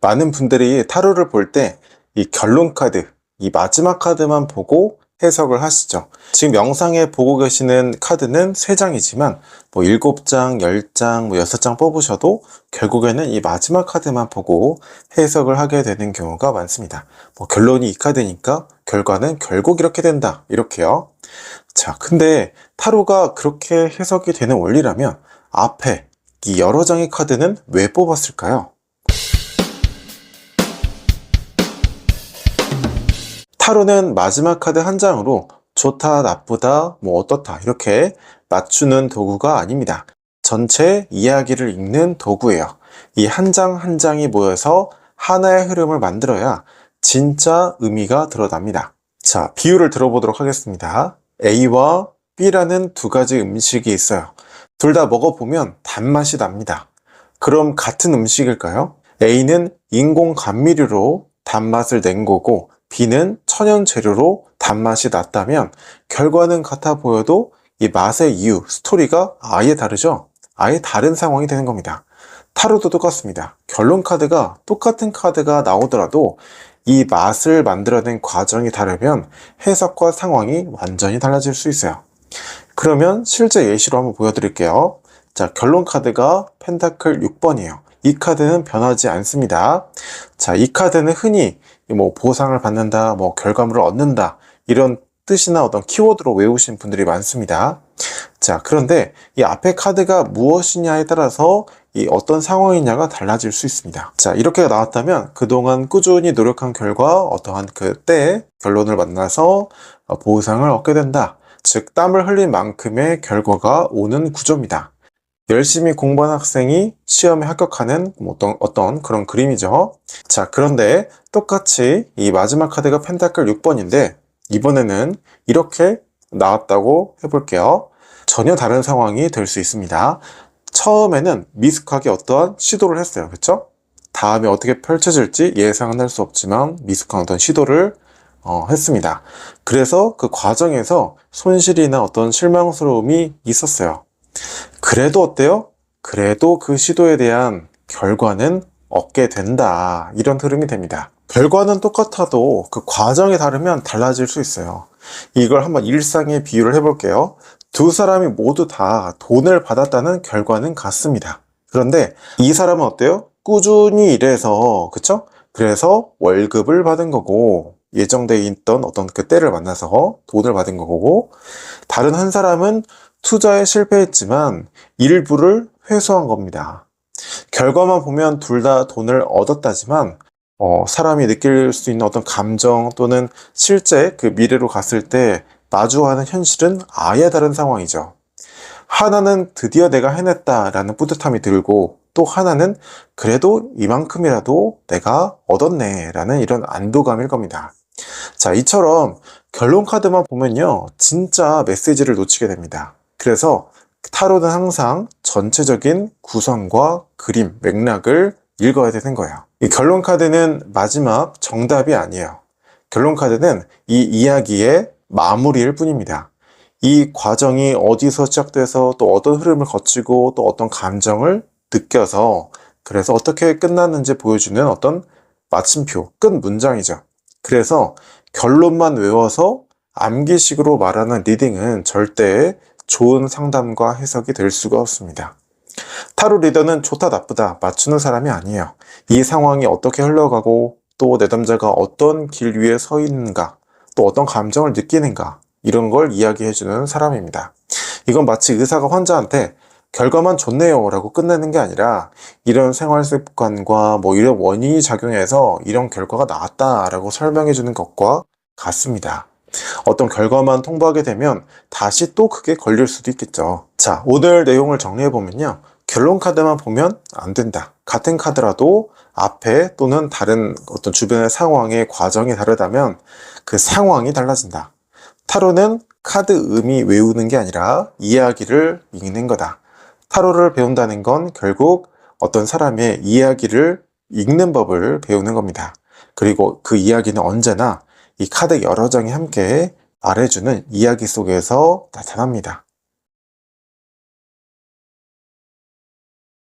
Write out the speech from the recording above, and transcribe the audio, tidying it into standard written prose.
많은 분들이 타로를 볼 때 이 결론 카드, 이 마지막 카드만 보고 해석을 하시죠. 지금 영상에 보고 계시는 카드는 3장이지만 뭐 7장, 10장, 뭐 6장 뽑으셔도 결국에는 이 마지막 카드만 보고 해석을 하게 되는 경우가 많습니다. 뭐 결론이 이 카드니까 결과는 결국 이렇게 된다. 이렇게요. 자, 근데 타로가 그렇게 해석이 되는 원리라면 앞에 이 여러 장의 카드는 왜 뽑았을까요? 타로는 마지막 카드 한 장으로 좋다, 나쁘다, 뭐 어떻다 이렇게 맞추는 도구가 아닙니다. 전체 이야기를 읽는 도구예요. 이 한 장 한 장이 모여서 하나의 흐름을 만들어야 진짜 의미가 드러납니다. 자, 비유를 들어보도록 하겠습니다. A와 B라는 두 가지 음식이 있어요. 둘 다 먹어보면 단맛이 납니다. 그럼 같은 음식일까요? A는 인공 감미료로 단맛을 낸 거고 B는 천연 재료로 단맛이 났다면 결과는 같아 보여도 이 맛의 이유, 스토리가 아예 다르죠? 아예 다른 상황이 되는 겁니다. 타로도 똑같습니다. 결론 카드가 똑같은 카드가 나오더라도 이 맛을 만들어낸 과정이 다르면 해석과 상황이 완전히 달라질 수 있어요. 그러면 실제 예시로 한번 보여드릴게요. 자, 결론 카드가 펜타클 6번이에요. 이 카드는 변하지 않습니다. 자, 이 카드는 흔히 뭐 보상을 받는다, 뭐 결과물을 얻는다 이런 뜻이나 어떤 키워드로 외우신 분들이 많습니다. 자, 그런데 이 앞에 카드가 무엇이냐에 따라서 이 어떤 상황이냐가 달라질 수 있습니다. 자, 이렇게 나왔다면 그동안 꾸준히 노력한 결과 어떠한 그때 결론을 만나서 보상을 얻게 된다. 즉, 땀을 흘린 만큼의 결과가 오는 구조입니다. 열심히 공부한 학생이 시험에 합격하는 어떤 그런 그림이죠. 자, 그런데 똑같이 이 마지막 카드가 펜타클 6번인데 이번에는 이렇게 나왔다고 해볼게요. 전혀 다른 상황이 될 수 있습니다. 처음에는 미숙하게 어떠한 시도를 했어요. 그렇죠? 다음에 어떻게 펼쳐질지 예상은 할 수 없지만 미숙한 어떤 시도를 했습니다. 그래서 그 과정에서 손실이나 어떤 실망스러움이 있었어요. 그래도 어때요? 그래도 그 시도에 대한 결과는 얻게 된다. 이런 흐름이 됩니다. 결과는 똑같아도 그 과정이 다르면 달라질 수 있어요. 이걸 한번 일상에 비유를 해볼게요. 두 사람이 모두 다 돈을 받았다는 결과는 같습니다. 그런데 이 사람은 어때요? 꾸준히 일해서, 그쵸? 그래서 월급을 받은 거고, 예정되어 있던 어떤 그 때를 만나서 돈을 받은 거고, 다른 한 사람은 투자에 실패했지만 일부를 회수한 겁니다. 결과만 보면 둘 다 돈을 얻었다지만 사람이 느낄 수 있는 어떤 감정 또는 실제 그 미래로 갔을 때 마주하는 현실은 아예 다른 상황이죠. 하나는 드디어 내가 해냈다라는 뿌듯함이 들고 또 하나는 그래도 이만큼이라도 내가 얻었네 라는 이런 안도감일 겁니다. 자, 이처럼 결론 카드만 보면요 진짜 메시지를 놓치게 됩니다. 그래서 타로는 항상 전체적인 구성과 그림, 맥락을 읽어야 되는 거예요. 이 결론 카드는 마지막 정답이 아니에요. 결론 카드는 이 이야기의 마무리일 뿐입니다. 이 과정이 어디서 시작돼서 또 어떤 흐름을 거치고 또 어떤 감정을 느껴서 그래서 어떻게 끝났는지 보여주는 어떤 마침표, 끝 문장이죠. 그래서 결론만 외워서 암기식으로 말하는 리딩은 절대 좋은 상담과 해석이 될 수가 없습니다. 타로 리더는 좋다 나쁘다 맞추는 사람이 아니에요. 이 상황이 어떻게 흘러가고 또 내담자가 어떤 길 위에 서 있는가 또 어떤 감정을 느끼는가 이런 걸 이야기해주는 사람입니다. 이건 마치 의사가 환자한테 결과만 좋네요 라고 끝내는 게 아니라 이런 생활 습관과 뭐 이런 원인이 작용해서 이런 결과가 나왔다 라고 설명해 주는 것과 같습니다. 어떤 결과만 통보하게 되면 다시 또 크게 걸릴 수도 있겠죠. 자, 오늘 내용을 정리해보면요. 결론 카드만 보면 안 된다. 같은 카드라도 앞에 또는 다른 어떤 주변의 상황의 과정이 다르다면 그 상황이 달라진다. 타로는 카드 의미 외우는 게 아니라 이야기를 읽는 거다. 타로를 배운다는 건 결국 어떤 사람의 이야기를 읽는 법을 배우는 겁니다. 그리고 그 이야기는 언제나 이 카드 여러 장이 함께 말해주는 이야기 속에서 나타납니다.